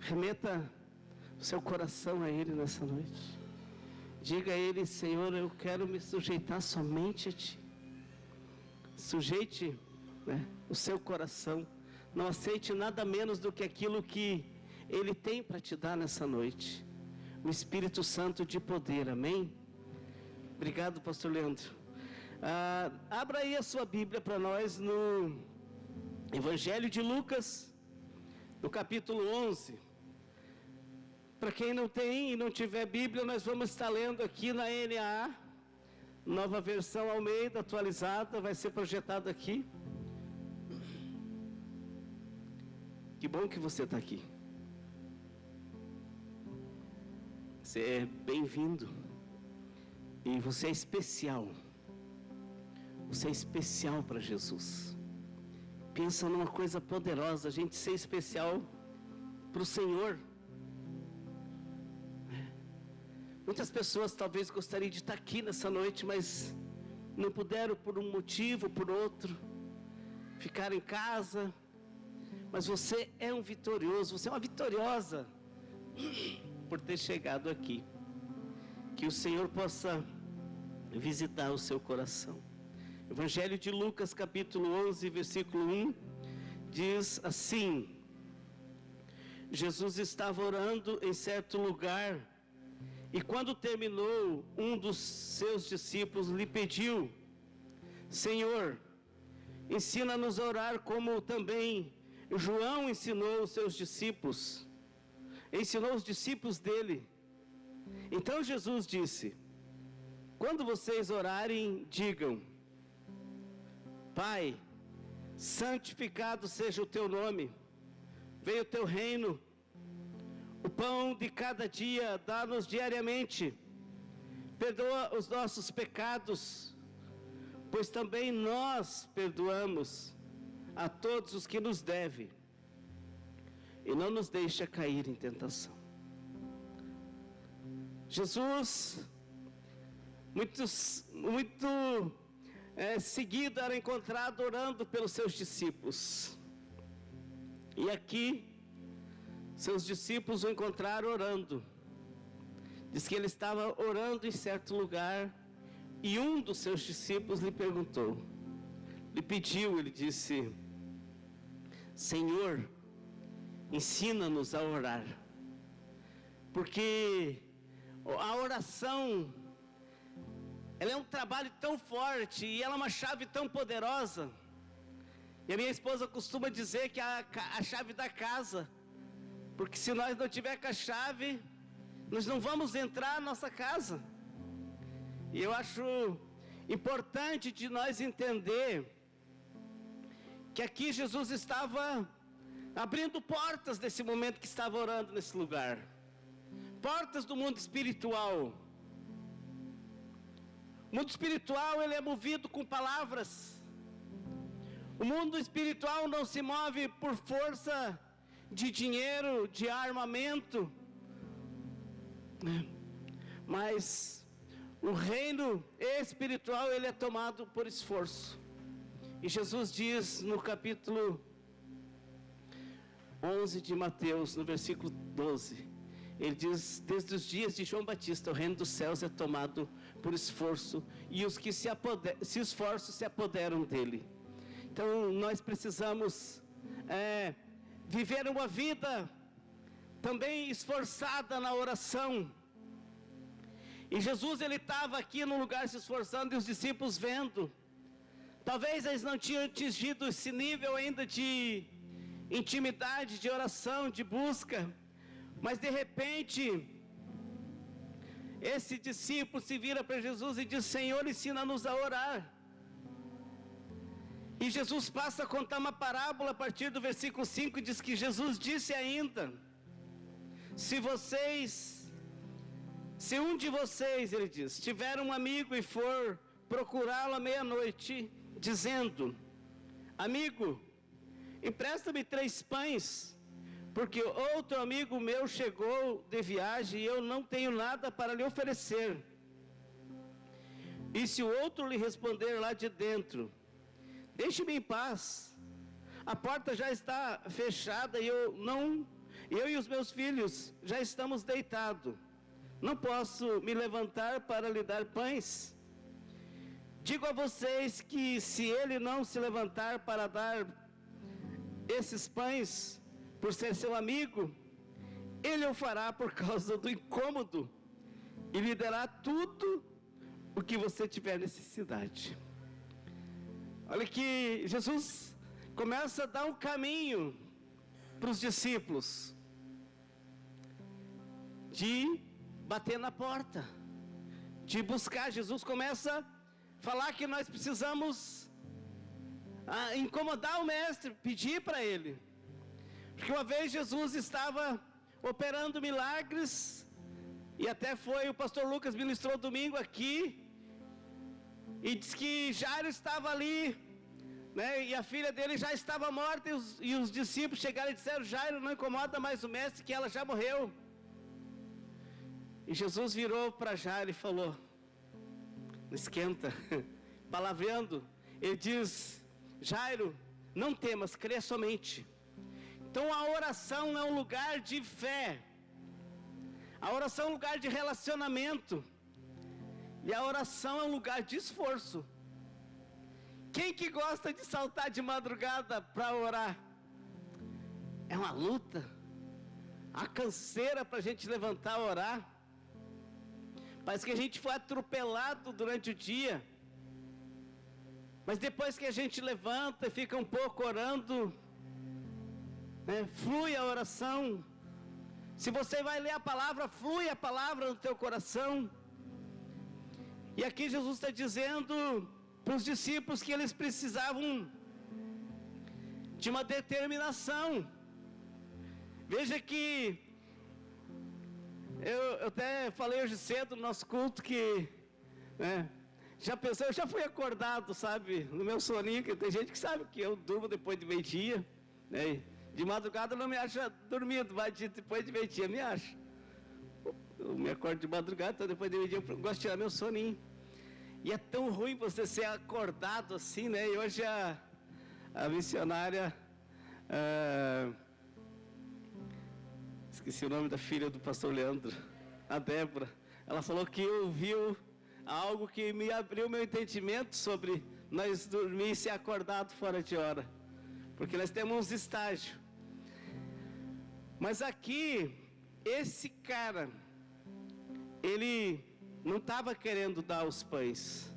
Remeta o seu coração a Ele nessa noite. Diga a Ele: Senhor, eu quero me sujeitar somente a Ti. Sujeite, o seu coração. Não aceite nada menos do que aquilo que Ele tem para te dar nessa noite. O Espírito Santo de poder, amém? Obrigado, pastor Leandro. Abra aí a sua Bíblia para nós no Evangelho de Lucas, no capítulo 11. Para quem não tem e não tiver Bíblia, nós vamos estar lendo aqui na NAA, nova versão Almeida, atualizada, vai ser projetado aqui. Que bom que você está aqui. Você é bem-vindo. E você é especial. Você é especial para Jesus. Pensa numa coisa poderosa, a gente ser especial para o Senhor. Muitas pessoas talvez gostariam de estar aqui nessa noite, mas não puderam por um motivo, por outro. Ficaram em casa. Mas você é um vitorioso, você é uma vitoriosa por ter chegado aqui. Que o Senhor possa visitar o seu coração. Evangelho de Lucas, capítulo 11, versículo 1, diz assim: Jesus estava orando em certo lugar, e quando terminou, um dos seus discípulos lhe pediu: Senhor, ensina-nos a orar como também João ensinou os seus discípulos. Ensinou os discípulos dele. Então Jesus disse: quando vocês orarem, digam: Pai, santificado seja o teu nome, venha o teu reino, o pão de cada dia dá-nos diariamente, perdoa os nossos pecados, pois também nós perdoamos a todos os que nos devem, e não nos deixa cair em tentação. Jesus, muito seguido era encontrado orando pelos seus discípulos. E aqui, seus discípulos o encontraram orando. Diz que ele estava orando em certo lugar, e um dos seus discípulos lhe perguntou, lhe pediu, ele disse: Senhor, ensina-nos a orar. Porque a oração, ela é um trabalho tão forte, e ela é uma chave tão poderosa. E a minha esposa costuma dizer que a chave da casa, porque se nós não tiver com a chave, nós não vamos entrar na nossa casa. E eu acho importante de nós entender que aqui Jesus estava abrindo portas nesse momento que estava orando nesse lugar. Portas do mundo espiritual. O mundo espiritual, ele é movido com palavras. O mundo espiritual não se move por força de dinheiro, de armamento, mas o reino espiritual, ele é tomado por esforço. E Jesus diz no capítulo 11 de Mateus, no versículo 12, ele diz: desde os dias de João Batista, o reino dos céus é tomado por esforço, e os que se esforçam se apoderam dele. Então nós precisamos viver uma vida também esforçada na oração. E Jesus, ele estava aqui no lugar se esforçando, e os discípulos vendo. Talvez eles não tinham atingido esse nível ainda de intimidade, de oração, de busca, mas de repente esse discípulo se vira para Jesus e diz: Senhor, ensina-nos a orar. E Jesus passa a contar uma parábola a partir do versículo 5, diz que Jesus disse ainda: se um de vocês, ele diz, tiver um amigo e for procurá-lo à meia-noite, dizendo: amigo, empresta-me 3 pães, porque outro amigo meu chegou de viagem e eu não tenho nada para lhe oferecer. E se o outro lhe responder lá de dentro: deixe-me em paz, a porta já está fechada e Eu e os meus filhos já estamos deitados. Não posso me levantar para lhe dar pães. Digo a vocês que se ele não se levantar para dar esses pães, por ser seu amigo, ele o fará por causa do incômodo e lhe dará tudo o que você tiver necessidade. Olha que Jesus começa a dar um caminho para os discípulos de bater na porta, de buscar. Jesus começa a falar que nós precisamos incomodar o mestre, pedir para ele. Porque uma vez Jesus estava operando milagres, e até foi, o pastor Lucas ministrou domingo aqui, e diz que Jairo estava ali, né, e a filha dele já estava morta, e os discípulos chegaram e disseram: Jairo, não incomoda mais o mestre, que ela já morreu. E Jesus virou para Jairo e falou: não esquenta, palavreando, ele diz: Jairo, não temas, crê somente. Então a oração é um lugar de fé, a oração é um lugar de relacionamento, e a oração é um lugar de esforço. Quem que gosta de saltar de madrugada para orar? É uma luta, a canseira para a gente levantar e orar. Parece que a gente foi atropelado durante o dia, mas depois que a gente levanta e fica um pouco orando, né, flui a oração. Se você vai ler a palavra, flui a palavra no teu coração. E aqui Jesus está dizendo para os discípulos que eles precisavam de uma determinação. Veja que eu até falei hoje cedo no nosso culto que, né, já pensou, eu já fui acordado, sabe, no meu soninho, que tem gente que sabe que eu durmo depois de meio-dia, né, de madrugada eu não me acho dormindo, mas depois de meio-dia me acho. Eu me acordo de madrugada, então depois de meio-dia eu gosto de tirar meu soninho. E é tão ruim você ser acordado assim, né, e hoje a missionária, esqueci o nome da filha do pastor Leandro, a Débora, ela falou que ouviu algo que me abriu meu entendimento sobre nós dormir e ser acordado fora de hora, porque nós temos uns estágios. Mas aqui, esse cara, ele não estava querendo dar os pães,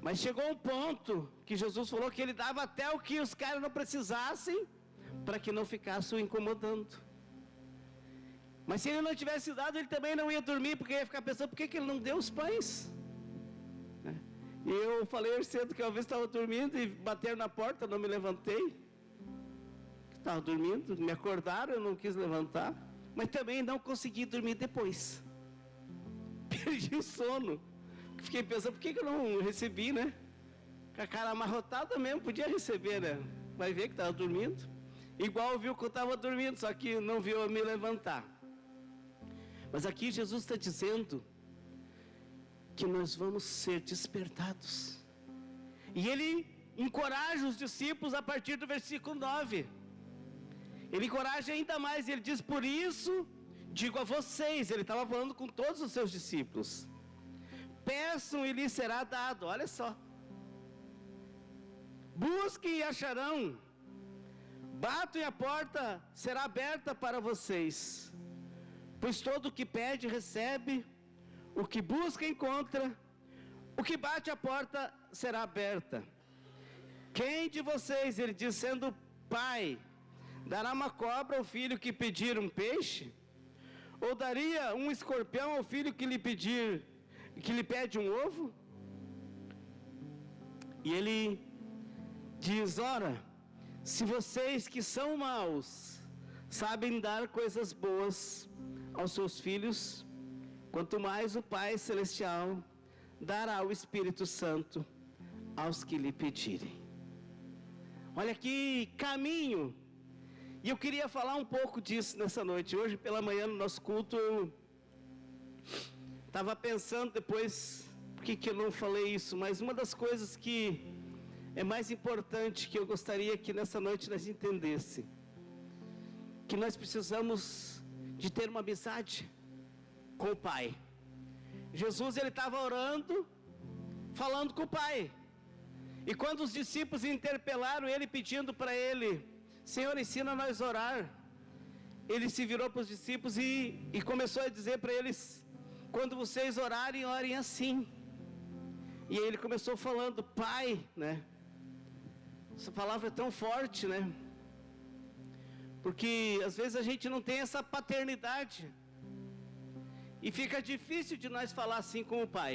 mas chegou um ponto que Jesus falou que ele dava até o que os caras não precisassem, para que não ficasse o incomodando. Mas se ele não tivesse dado, ele também não ia dormir, porque ia ficar pensando: por que ele não deu os pães? E eu falei hoje cedo que uma vez estava dormindo e bateram na porta, não me levantei. Estava dormindo, me acordaram, eu não quis levantar, mas também não consegui dormir depois. Perdi o sono. Fiquei pensando: por que eu não recebi, né? Com a cara amarrotada mesmo, podia receber, né? Vai ver que estava dormindo. Igual viu que eu estava dormindo, só que não viu eu me levantar. Mas aqui Jesus está dizendo que nós vamos ser despertados. E ele encoraja os discípulos a partir do versículo 9. Ele encoraja ainda mais, ele diz: por isso digo a vocês, ele estava falando com todos os seus discípulos, peçam e lhes será dado. Olha só, busquem e acharão, batam e a porta será aberta para vocês, pois todo o que pede recebe, o que busca encontra, o que bate a porta será aberta. Quem de vocês, ele diz, sendo pai, dará uma cobra ao filho que pedir um peixe? Ou daria um escorpião ao filho que lhe pede um ovo? E ele diz: ora, se vocês que são maus sabem dar coisas boas aos seus filhos, quanto mais o Pai Celestial dará o Espírito Santo aos que lhe pedirem. Olha que caminho. E eu queria falar um pouco disso nessa noite. Hoje pela manhã no nosso culto eu estava pensando depois, por que eu não falei isso? Mas uma das coisas que é mais importante, que eu gostaria que nessa noite nós entendêssemos, que nós precisamos de ter uma amizade com o Pai. Jesus, ele estava orando, falando com o Pai. E quando os discípulos interpelaram ele, pedindo para ele: Senhor, ensina nós a orar, ele se virou para os discípulos e começou a dizer para eles: quando vocês orarem, orem assim. E aí ele começou falando: Pai, né? Essa palavra é tão forte, né? Porque às vezes a gente não tem essa paternidade, e fica difícil de nós falar assim com o Pai.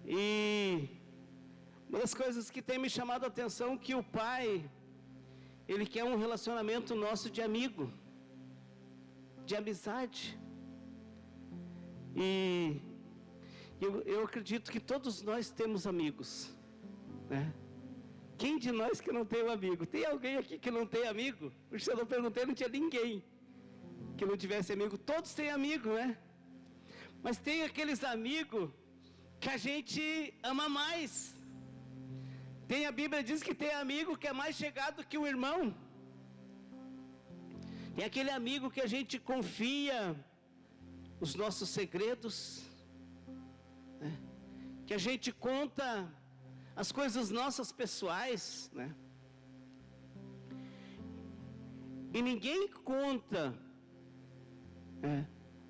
E uma das coisas que tem me chamado a atenção é que o Pai, ele quer um relacionamento nosso de amigo, de amizade. E eu acredito que todos nós temos amigos, né? Quem de nós que não tem um amigo? Tem alguém aqui que não tem amigo? Porque se eu não perguntei, não tinha ninguém que não tivesse amigo. Todos têm amigo, né? Mas tem aqueles amigos que a gente ama mais. Tem, a Bíblia diz que tem amigo que é mais chegado que o irmão. Tem aquele amigo que a gente confia os nossos segredos, né? Que a gente conta as coisas nossas pessoais, né? E ninguém conta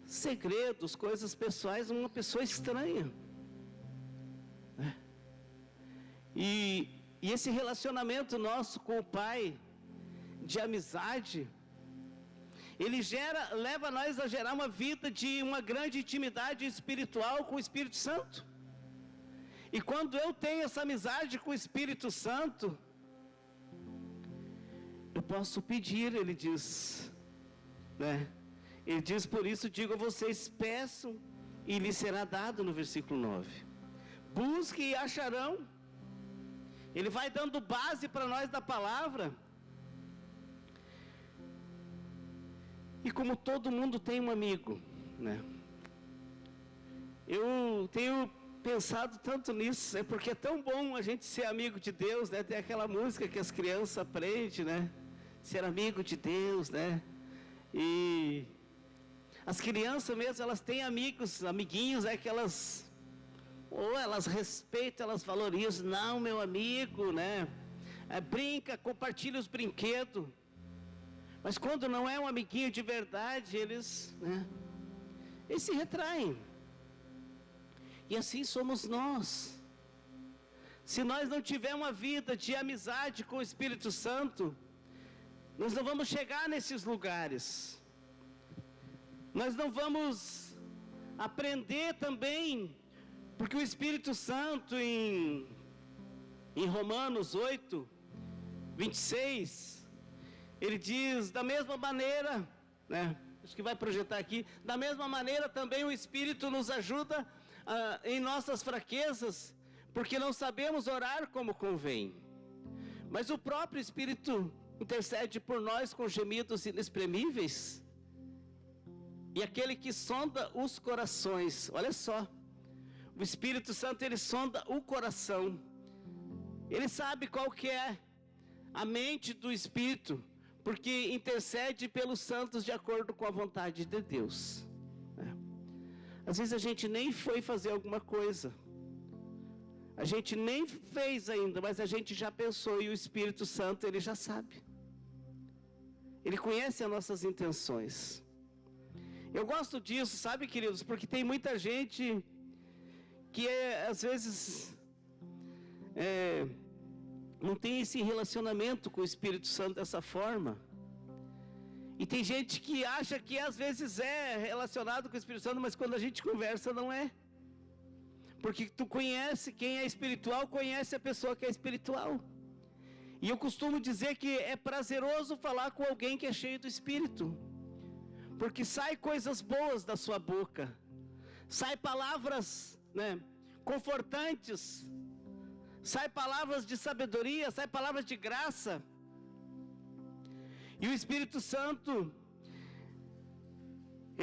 segredos, coisas pessoais a uma pessoa estranha, né? E esse relacionamento nosso com o Pai, de amizade, ele leva nós a gerar uma vida de uma grande intimidade espiritual com o Espírito Santo. E quando eu tenho essa amizade com o Espírito Santo, eu posso pedir, ele diz, né? Ele diz: por isso digo a vocês, peçam e lhes será dado, no versículo 9. Busquem e acharão. Ele vai dando base para nós da palavra. E como todo mundo tem um amigo, né? Eu tenho pensado tanto nisso, porque é tão bom a gente ser amigo de Deus, né? Tem aquela música que as crianças aprendem, né? Ser amigo de Deus, né? E as crianças mesmo, elas têm amigos, amiguinhos, que elas respeitam, elas valorizam. Não, meu amigo, né? Brinca, compartilha os brinquedos. Mas quando não é um amiguinho de verdade, eles se retraem. E assim somos nós. Se nós não tivermos uma vida de amizade com o Espírito Santo, nós não vamos chegar nesses lugares. Nós não vamos aprender também, porque o Espírito Santo em Romanos 8, 26, ele diz: da mesma maneira, né? Acho que vai projetar aqui. Da mesma maneira também o Espírito nos ajuda em nossas fraquezas, porque não sabemos orar como convém. Mas o próprio Espírito intercede por nós com gemidos inexprimíveis. E aquele que sonda os corações, olha só, o Espírito Santo, ele sonda o coração. Ele sabe qual que é a mente do Espírito, porque intercede pelos santos de acordo com a vontade de Deus. Às vezes a gente nem foi fazer alguma coisa, a gente nem fez ainda, mas a gente já pensou, e o Espírito Santo, ele já sabe. Ele conhece as nossas intenções. Eu gosto disso, sabe, queridos, porque tem muita gente que às vezes não tem esse relacionamento com o Espírito Santo dessa forma. E tem gente que acha que às vezes é relacionado com o Espírito Santo, mas quando a gente conversa não é. Porque tu conhece, quem é espiritual conhece a pessoa que é espiritual. E eu costumo dizer que é prazeroso falar com alguém que é cheio do Espírito, porque sai coisas boas da sua boca, sai palavras, né, confortantes, sai palavras de sabedoria, sai palavras de graça. E o Espírito Santo,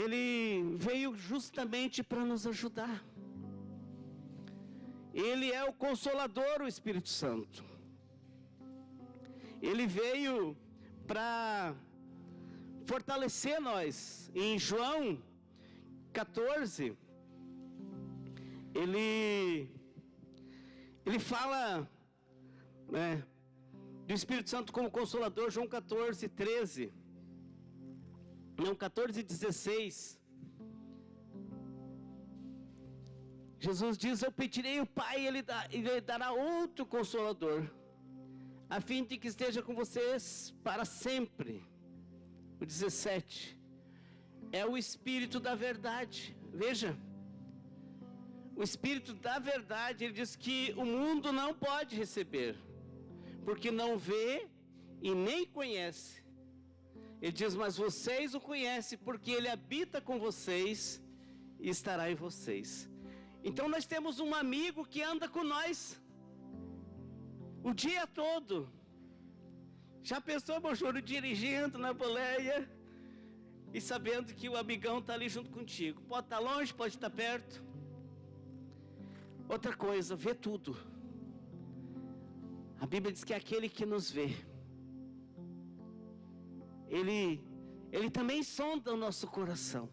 ele veio justamente para nos ajudar. Ele é o Consolador, o Espírito Santo. Ele veio para fortalecer nós. Em João 14, ele fala, né, do Espírito Santo como Consolador. João 14, 13. Não, 14, 16. Jesus diz: eu pedirei ao Pai, Ele dará outro Consolador, a fim de que esteja com vocês para sempre. O 17. É o Espírito da verdade. Veja, o Espírito da verdade, ele diz que o mundo não pode receber, porque não vê e nem conhece. Ele diz: mas vocês o conhecem, porque ele habita com vocês e estará em vocês. Então nós temos um amigo que anda com nós o dia todo. Já pensou, meu choro, dirigindo na boleia e sabendo que o amigão está ali junto contigo? Pode estar longe, pode estar perto. Outra coisa, vê tudo. A Bíblia diz que é aquele que nos vê. Ele também sonda o nosso coração.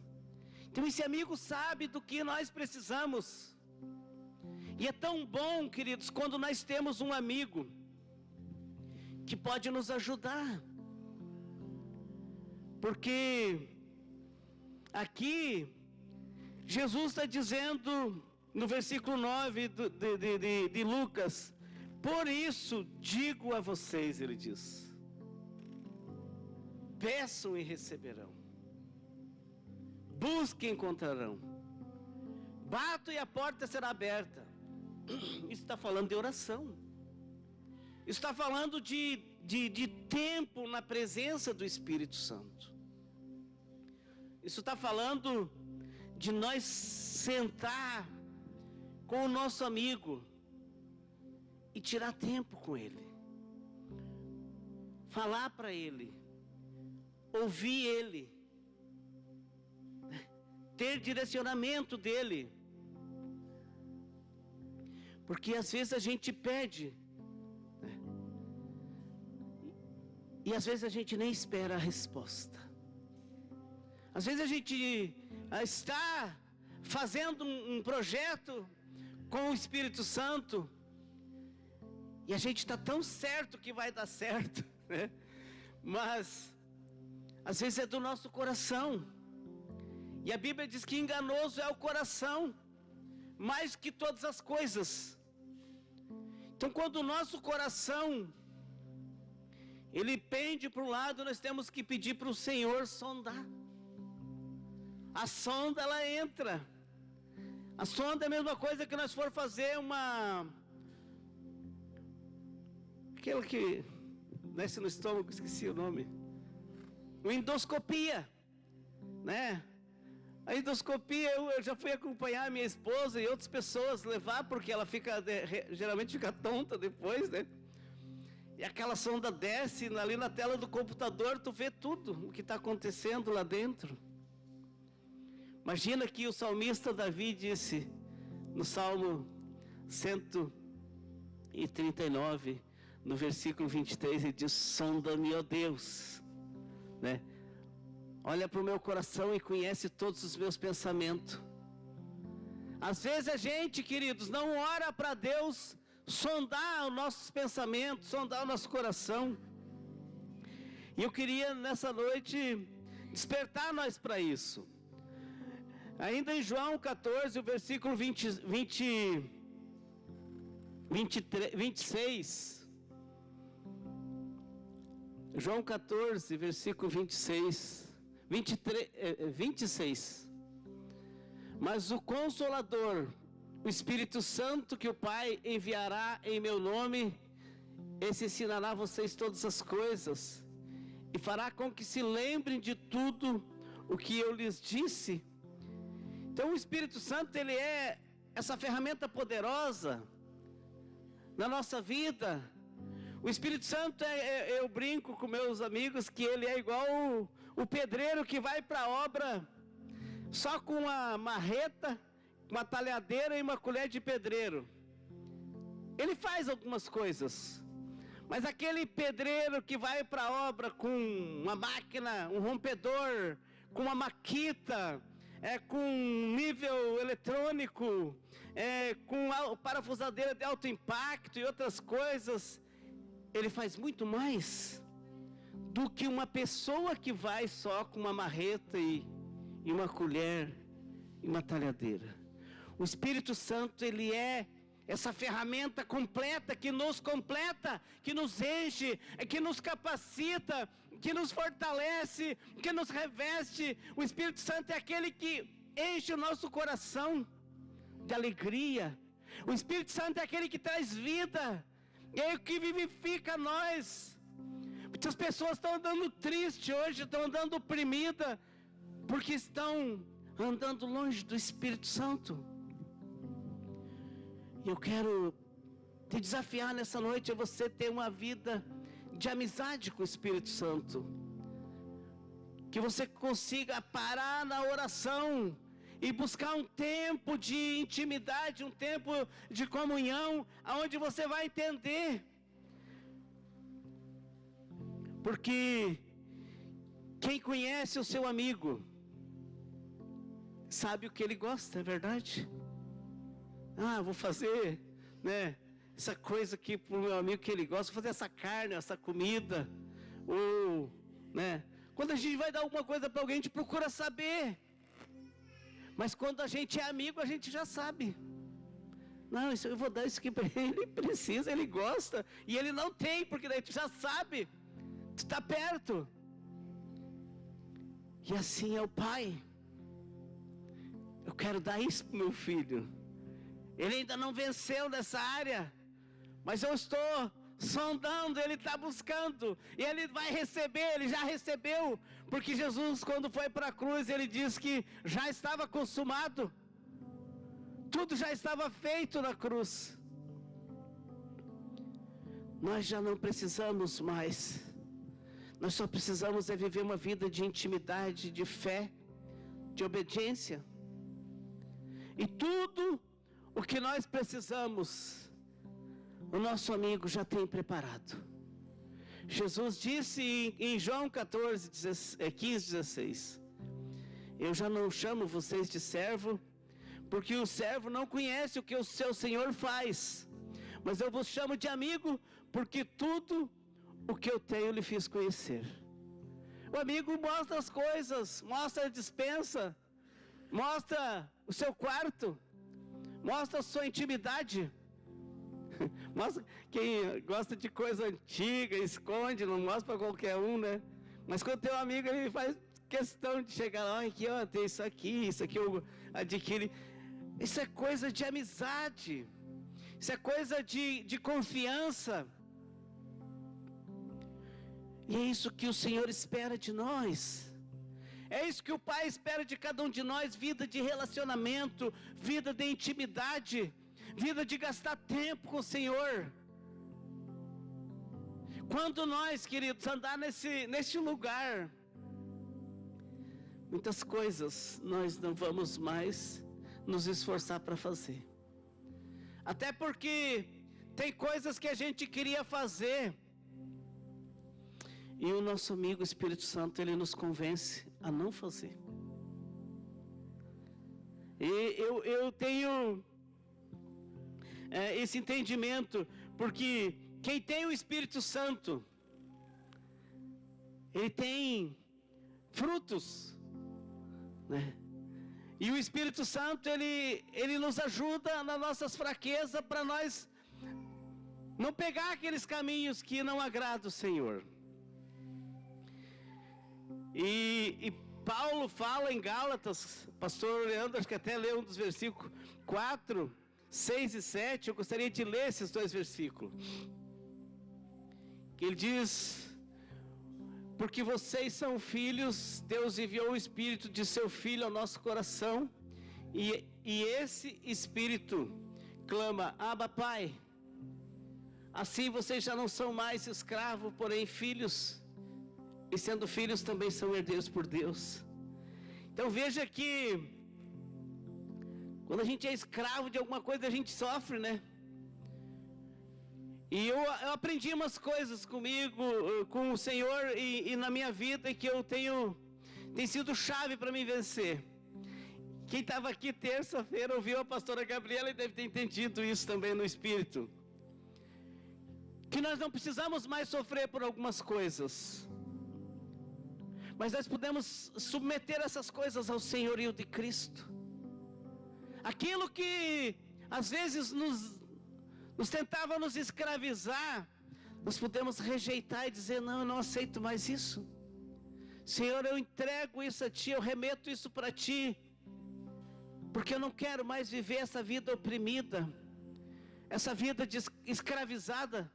Então esse amigo sabe do que nós precisamos. E é tão bom, queridos, quando nós temos um amigo que pode nos ajudar. Porque aqui Jesus está dizendo no versículo 9 de Lucas: por isso digo a vocês, ele diz, peçam e receberão, busquem e encontrarão, batam e a porta será aberta. Isso está falando de oração. Isso está falando de tempo na presença do Espírito Santo. Isso está falando de nós sentar com o nosso amigo e tirar tempo com ele, falar para ele, ouvir ele, ter direcionamento dele. Porque às vezes a gente pede, né? E às vezes a gente nem espera a resposta. Às vezes a gente está fazendo um projeto com o Espírito Santo e a gente está tão certo que vai dar certo, né? Mas às vezes é do nosso coração. E a Bíblia diz que enganoso é o coração, mais que todas as coisas. Então quando o nosso coração ele pende para um lado, nós temos que pedir para o Senhor sondar. A sonda, ela entra. A sonda é a mesma coisa que nós for fazer aquilo que desce no estômago, esqueci o nome, uma endoscopia, né? A endoscopia, eu já fui acompanhar a minha esposa e outras pessoas levar, porque ela geralmente fica tonta depois, né? E aquela sonda desce ali na tela do computador, tu vê tudo o que está acontecendo lá dentro. Imagina que o salmista Davi disse no Salmo 139, no versículo 23, ele diz: sonda-me, ó Deus, né? Olha para o meu coração e conhece todos os meus pensamentos. Às vezes a gente, queridos, não ora para Deus sondar os nossos pensamentos, sondar o nosso coração. E eu queria nessa noite despertar nós para isso. Ainda em João 14, o versículo 26. João 14, versículo 26. Mas o Consolador, o Espírito Santo que o Pai enviará em meu nome, esse ensinará a vocês todas as coisas e fará com que se lembrem de tudo o que eu lhes disse. Então o Espírito Santo, ele é essa ferramenta poderosa na nossa vida. O Espírito Santo eu brinco com meus amigos que ele é igual o pedreiro que vai para a obra só com uma marreta, uma talhadeira e uma colher de pedreiro. Ele faz algumas coisas, Mas aquele pedreiro que vai para a obra com uma máquina, um rompedor, com uma maquita, com nível eletrônico, com parafusadeira de alto impacto e outras coisas, ele faz muito mais do que uma pessoa que vai só com uma marreta e uma colher e uma talhadeira. O Espírito Santo, ele é essa ferramenta completa, que nos completa, que nos enche, que nos capacita, que nos fortalece, que nos reveste. O Espírito Santo é aquele que enche o nosso coração de alegria. O Espírito Santo é aquele que traz vida, é o que vivifica nós. Muitas pessoas estão andando tristes hoje, estão andando oprimidas, porque estão andando longe do Espírito Santo. E eu quero te desafiar nessa noite a você ter uma vida de amizade com o Espírito Santo. Que você consiga parar na oração e buscar um tempo de intimidade, um tempo de comunhão, aonde você vai entender. Porque quem conhece o seu amigo sabe o que ele gosta, é verdade? Vou fazer, essa coisa aqui para o meu amigo que ele gosta, vou fazer essa carne, essa comida, ou, quando a gente vai dar alguma coisa para alguém, a gente procura saber, mas quando a gente é amigo, a gente já sabe. Não, eu vou dar isso aqui para ele, ele precisa, ele gosta, e ele não tem, porque daí tu já sabe, tu está perto. E assim é o pai. Eu quero dar isso para o meu filho. Ele ainda não venceu nessa área, mas eu estou sondando, ele está buscando, e ele vai receber, ele já recebeu, porque Jesus, quando foi para a cruz, ele disse que já estava consumado, tudo já estava feito na cruz. Nós já não precisamos mais, nós só precisamos viver uma vida de intimidade, de fé, de obediência, e tudo o que nós precisamos, o nosso amigo já tem preparado. Jesus disse em João 15, 16: eu já não chamo vocês de servo, porque o servo não conhece o que o seu Senhor faz, mas eu vos chamo de amigo, porque tudo o que eu tenho lhe fiz conhecer. O amigo mostra as coisas, mostra a despensa, mostra o seu quarto, mostra a sua intimidade. Mostra, quem gosta de coisa antiga, esconde, não mostra para qualquer um, Mas quando tem um amigo, ele faz questão de chegar lá, aqui, tem isso aqui eu adquiri. Isso é coisa de amizade, isso é coisa de confiança. E é isso que o Senhor espera de nós. É isso que o Pai espera de cada um de nós, vida de relacionamento, vida de intimidade, vida de gastar tempo com o Senhor. Quando nós, queridos, andar nesse lugar, muitas coisas nós não vamos mais nos esforçar para fazer. Até porque tem coisas que a gente queria fazer, e o nosso amigo Espírito Santo, ele nos convence a não fazer. E eu tenho esse entendimento, porque quem tem o Espírito Santo, ele tem frutos, E o Espírito Santo, ele nos ajuda nas nossas fraquezas, para nós não pegar aqueles caminhos que não agradam o Senhor. E Paulo fala em Gálatas, pastor Leandro, acho que até leu um dos versículos 4, 6 e 7, eu gostaria de ler esses dois versículos. Que ele diz: porque vocês são filhos, Deus enviou o Espírito de seu Filho ao nosso coração, e esse Espírito clama, Abba, Pai. Assim vocês já não são mais escravos, porém filhos, e sendo filhos também são herdeiros por Deus. Então veja que quando a gente é escravo de alguma coisa, a gente sofre, E eu aprendi umas coisas comigo, com o Senhor e na minha vida que tem sido chave para me vencer. Quem estava aqui terça-feira ouviu a pastora Gabriela e deve ter entendido isso também no Espírito. Que nós não precisamos mais sofrer por algumas coisas, mas nós podemos submeter essas coisas ao senhorio de Cristo. Aquilo que às vezes nos tentava nos escravizar, nós podemos rejeitar e dizer: não, eu não aceito mais isso. Senhor, eu entrego isso a Ti, eu remeto isso para Ti, porque eu não quero mais viver essa vida oprimida, essa vida escravizada.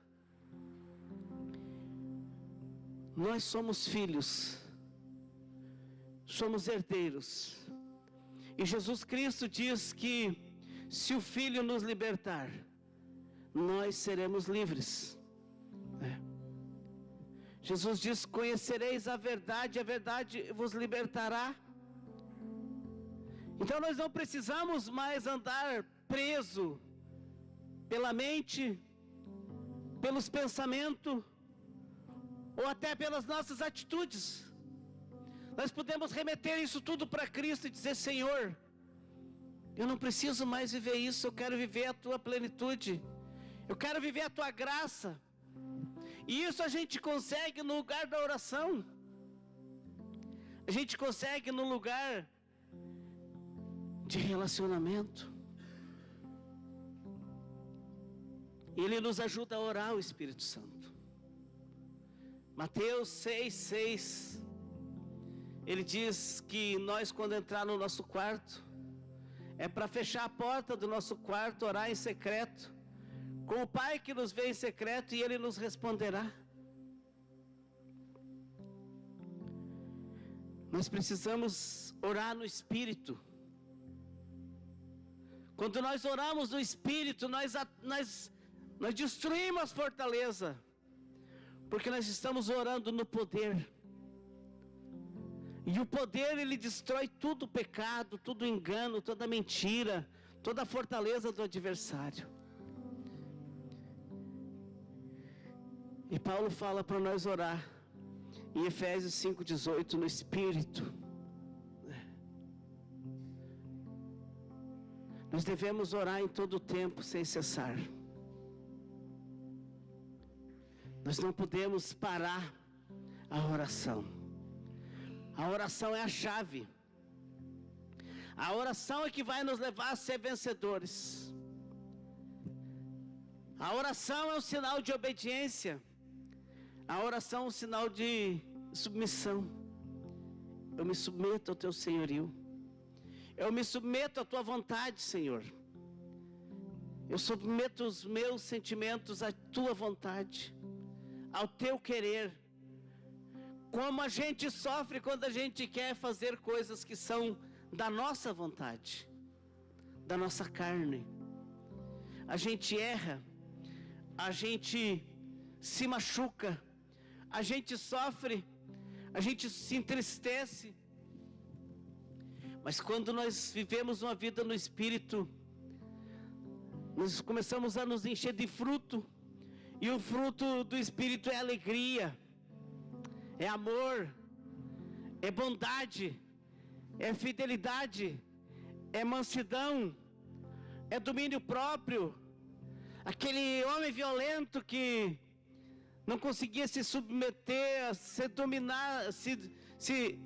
Nós somos filhos, somos herdeiros, e Jesus Cristo diz que se o Filho nos libertar, nós seremos livres. Jesus diz: conhecereis a verdade vos libertará. Então nós não precisamos mais andar preso pela mente, pelos pensamentos, ou até pelas nossas atitudes. Nós podemos remeter isso tudo para Cristo e dizer: Senhor, eu não preciso mais viver isso, eu quero viver a Tua plenitude, eu quero viver a Tua graça. E isso a gente consegue no lugar da oração, a gente consegue no lugar de relacionamento. Ele nos ajuda a orar, o Espírito Santo. Mateus 6,6, ele diz que nós, quando entrar no nosso quarto, é para fechar a porta do nosso quarto, orar em secreto, com o Pai que nos vê em secreto, e Ele nos responderá. Nós precisamos orar no Espírito. Quando nós oramos no Espírito, nós destruímos as fortalezas, porque nós estamos orando no poder. E o poder, ele destrói tudo pecado, tudo engano, toda mentira, toda a fortaleza do adversário. E Paulo fala para nós orar em Efésios 5,18, no Espírito. Nós devemos orar em todo o tempo, sem cessar. Nós não podemos parar a oração. A oração é a chave. A oração é que vai nos levar a ser vencedores. A oração é um sinal de obediência. A oração é um sinal de submissão. Eu me submeto ao Teu senhorio. Eu me submeto à Tua vontade, Senhor. Eu submeto os meus sentimentos à Tua vontade, ao Teu querer. Como a gente sofre quando a gente quer fazer coisas que são da nossa vontade, da nossa carne. A gente erra, a gente se machuca, a gente sofre, a gente se entristece. Mas quando nós vivemos uma vida no Espírito, nós começamos a nos encher de fruto. E o fruto do Espírito é alegria, é amor, é bondade, é fidelidade, é mansidão, é domínio próprio. Aquele homem violento que não conseguia se submeter, a se dominar, se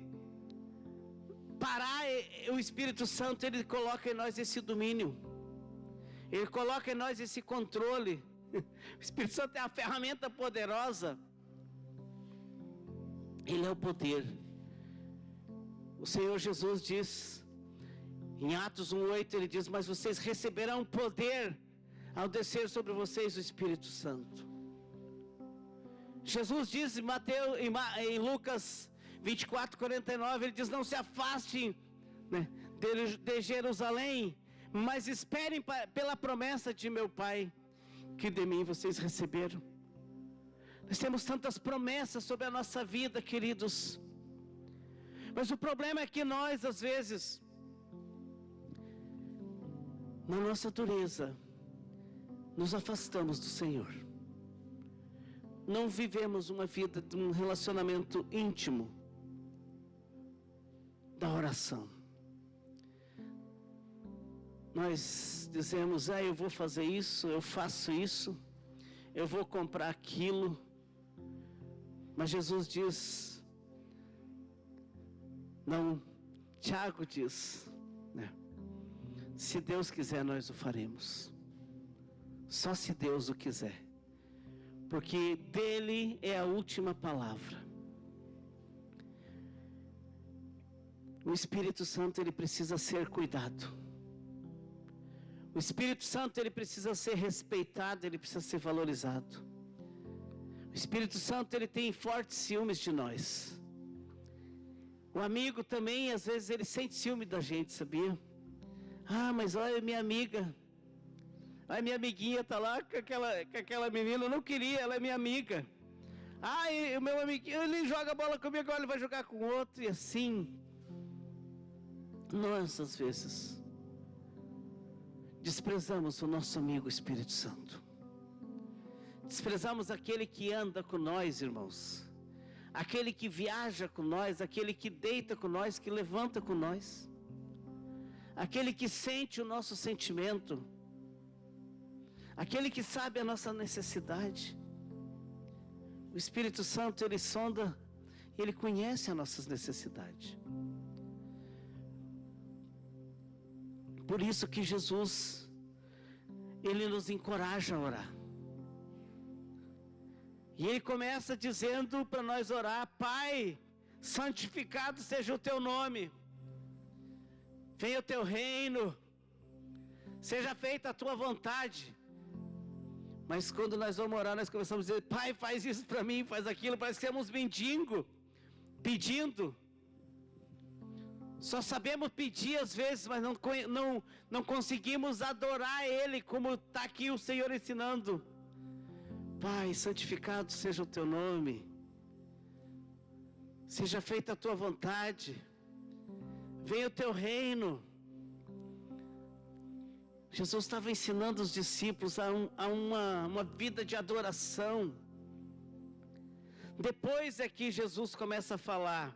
parar, o Espírito Santo, ele coloca em nós esse domínio, ele coloca em nós esse controle. O Espírito Santo é a ferramenta poderosa. Ele é o poder. O Senhor Jesus diz em Atos 1,8, ele diz: mas vocês receberão poder ao descer sobre vocês o Espírito Santo. Jesus diz em Lucas 24:49, ele diz: não se afastem, né, de Jerusalém, mas esperem pela promessa de meu Pai, que de mim vocês receberam. Nós temos tantas promessas sobre a nossa vida, queridos, mas o problema é que nós, às vezes, na nossa dureza, nos afastamos do Senhor. não vivemos uma vida de um relacionamento íntimo da oração. Nós dizemos, eu vou fazer isso, eu faço isso, eu vou comprar aquilo. Mas Jesus diz, não, Tiago diz, né? Se Deus quiser, nós o faremos. Só se Deus o quiser. Porque dele é a última palavra. O Espírito Santo, ele precisa ser cuidado. O Espírito Santo, ele precisa ser respeitado, ele precisa ser valorizado. O Espírito Santo, ele tem fortes ciúmes de nós. O amigo também, às vezes, ele sente ciúme da gente, sabia? Mas olha minha amiga. Minha amiguinha está lá com aquela menina, eu não queria, ela é minha amiga. O meu amiguinho, ele joga bola comigo, agora ele vai jogar com outro, e assim. Nós, às vezes, desprezamos o nosso amigo Espírito Santo. Desprezamos aquele que anda com nós, irmãos. Aquele que viaja com nós, aquele que deita com nós, que levanta com nós. Aquele que sente o nosso sentimento. Aquele que sabe a nossa necessidade. O Espírito Santo, ele sonda, ele conhece as nossas necessidades. Por isso que Jesus, ele nos encoraja a orar. E ele começa dizendo para nós orar: Pai, santificado seja o teu nome. Venha o teu reino. Seja feita a tua vontade. Mas quando nós vamos orar, nós começamos a dizer: Pai, faz isso para mim, faz aquilo. Parece que somos mendigo, pedindo. Só sabemos pedir às vezes, mas não conseguimos adorar Ele, como está aqui o Senhor ensinando. Pai, santificado seja o teu nome. Seja feita a tua vontade. Venha o teu reino. Jesus estava ensinando os discípulos a uma vida de adoração. Depois é que Jesus começa a falar: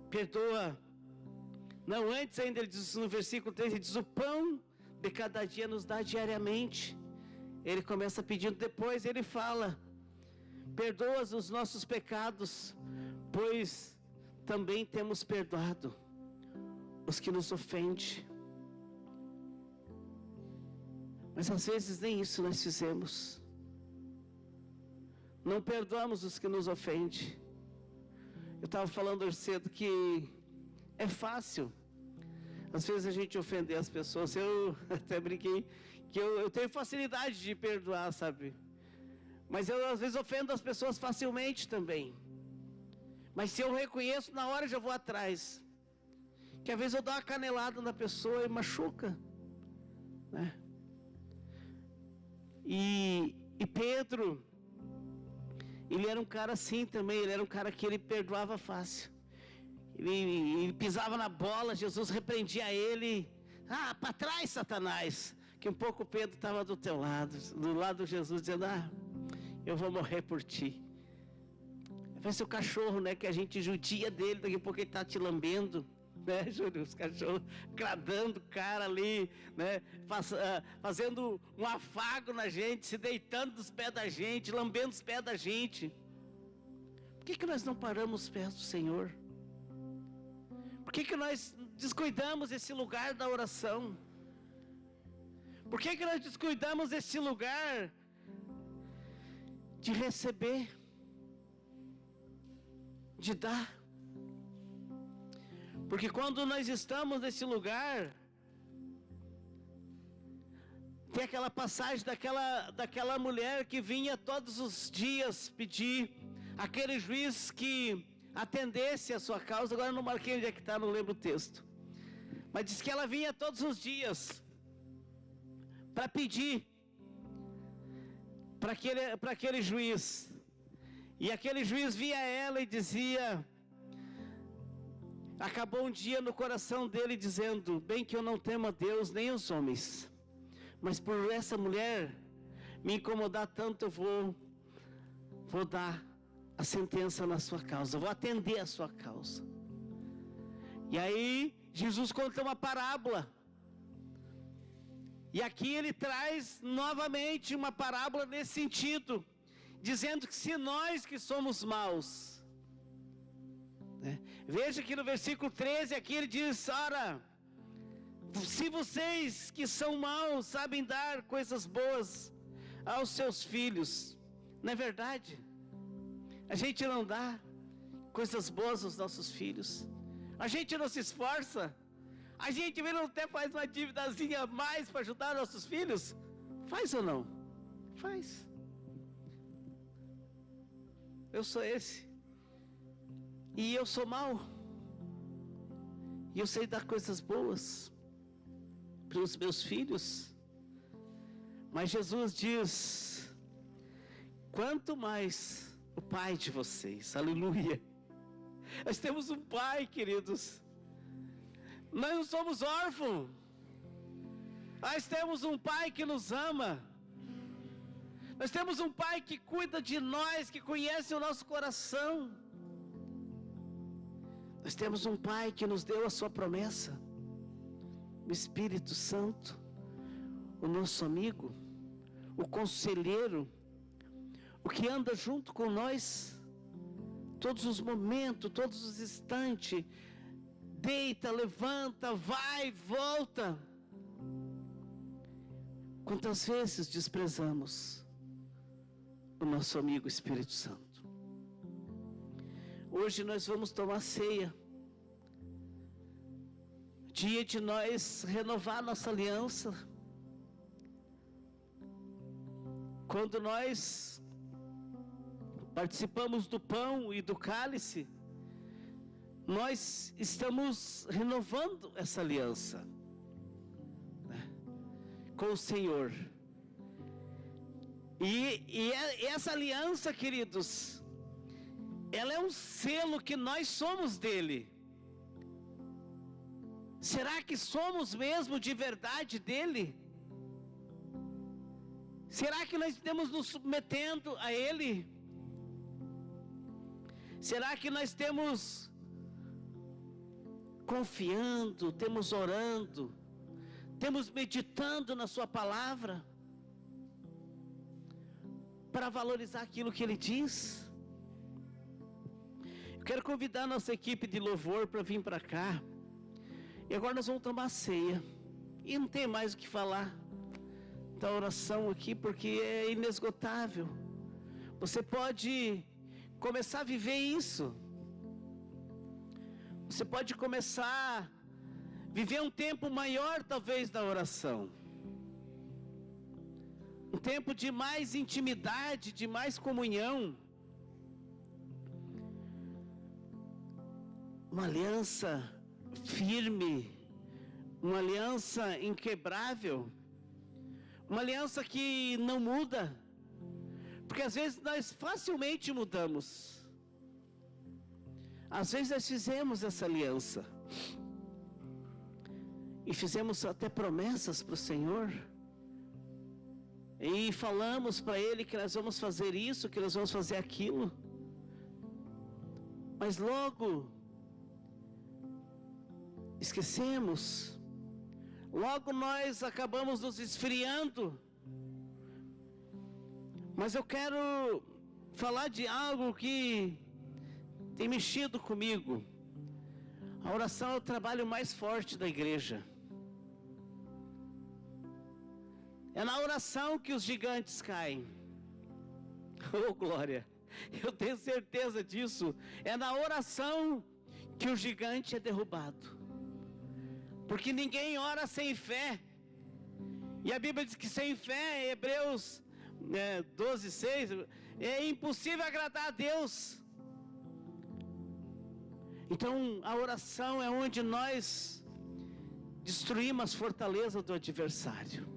perdoa. Não, antes ainda ele diz no versículo 3, ele diz: o pão de cada dia nos dá diariamente. Ele começa pedindo, depois ele fala: perdoa os nossos pecados, pois também temos perdoado os que nos ofendem. Mas às vezes nem isso nós fizemos. Não perdoamos os que nos ofendem. Eu estava falando hoje cedo que é fácil, às vezes, a gente ofender as pessoas. Eu até brinquei que eu tenho facilidade de perdoar, sabe? Mas eu às vezes ofendo as pessoas facilmente também. Mas se eu reconheço, na hora eu já vou atrás. Que às vezes eu dou uma canelada na pessoa e machuca, né? E Pedro, ele era um cara assim também. Ele era um cara que ele perdoava fácil. Ele pisava na bola, Jesus repreendia ele: para trás, Satanás. Que um pouco Pedro estava do teu lado, do lado de Jesus, dizendo: eu vou morrer por ti. Vai ser o cachorro, né, que a gente judia dele, daqui a pouco ele está te lambendo, né, Júlio? Os cachorros gradando o cara ali, né, fazendo um afago na gente, se deitando dos pés da gente, lambendo os pés da gente. Por que nós não paramos os pés do Senhor? Por que nós descuidamos esse lugar da oração? Por que nós descuidamos esse lugar de receber, de dar? Porque quando nós estamos nesse lugar, tem aquela passagem daquela mulher que vinha todos os dias pedir, aquele juiz que atendesse a sua causa. Agora eu não marquei onde é que está, não lembro o texto. Mas diz que ela vinha todos os dias para pedir para aquele juiz. E aquele juiz via ela e dizia, acabou um dia no coração dele dizendo: bem que eu não temo a Deus nem os homens, mas por essa mulher me incomodar tanto, eu vou dar a sentença na sua causa, vou atender a sua causa. E aí Jesus conta uma parábola. E aqui ele traz novamente uma parábola nesse sentido, dizendo que se nós que somos maus, né? Veja que no versículo 13 aqui ele diz: ora, se vocês que são maus sabem dar coisas boas aos seus filhos, não é verdade? A gente não dá coisas boas aos nossos filhos, a gente não se esforça, a gente mesmo até faz uma dívidazinha a mais para ajudar nossos filhos. Faz ou não? Faz. Eu sou esse, e eu sou mau, e eu sei dar coisas boas para os meus filhos. Mas Jesus diz: quanto mais o Pai de vocês, aleluia. Nós temos um Pai, queridos. Nós não somos órfãos. Nós temos um Pai que nos ama. Nós temos um Pai que cuida de nós, que conhece o nosso coração. Nós temos um Pai que nos deu a sua promessa, o Espírito Santo, o nosso amigo, o conselheiro, o que anda junto com nós todos os momentos, todos os instantes, deita, levanta, vai, volta. Quantas vezes desprezamos o nosso amigo Espírito Santo? Hoje nós vamos tomar ceia, dia de nós renovar nossa aliança. Quando nós participamos do pão e do cálice, nós estamos renovando essa aliança, né, com o Senhor. E essa aliança, queridos, ela é um selo que nós somos dele. Será que somos mesmo de verdade dele? Será que nós estamos nos submetendo a ele? Será que nós temos confiando, temos orando, temos meditando na sua palavra, para valorizar aquilo que ele diz? Eu quero convidar a nossa equipe de louvor para vir para cá. E agora nós vamos tomar ceia. E não tem mais o que falar da oração aqui, porque é inesgotável. Você pode começar a viver isso. Você pode começar a viver um tempo maior, talvez, da oração. Um tempo de mais intimidade, de mais comunhão. Uma aliança firme, uma aliança inquebrável, uma aliança que não muda, porque às vezes nós facilmente mudamos. Às vezes nós fizemos essa aliança e fizemos até promessas para o Senhor, e falamos para Ele que nós vamos fazer isso, que nós vamos fazer aquilo, mas logo esquecemos, logo nós acabamos nos esfriando. Mas eu quero falar de algo que tem mexido comigo. A oração é o trabalho mais forte da igreja. É na oração que os gigantes caem. Oh, glória! Eu tenho certeza disso. É na oração que o gigante é derrubado. Porque ninguém ora sem fé. E a Bíblia diz que sem fé, Hebreus 12:6, é impossível agradar a Deus. Então a oração é onde nós destruímos as fortalezas do adversário.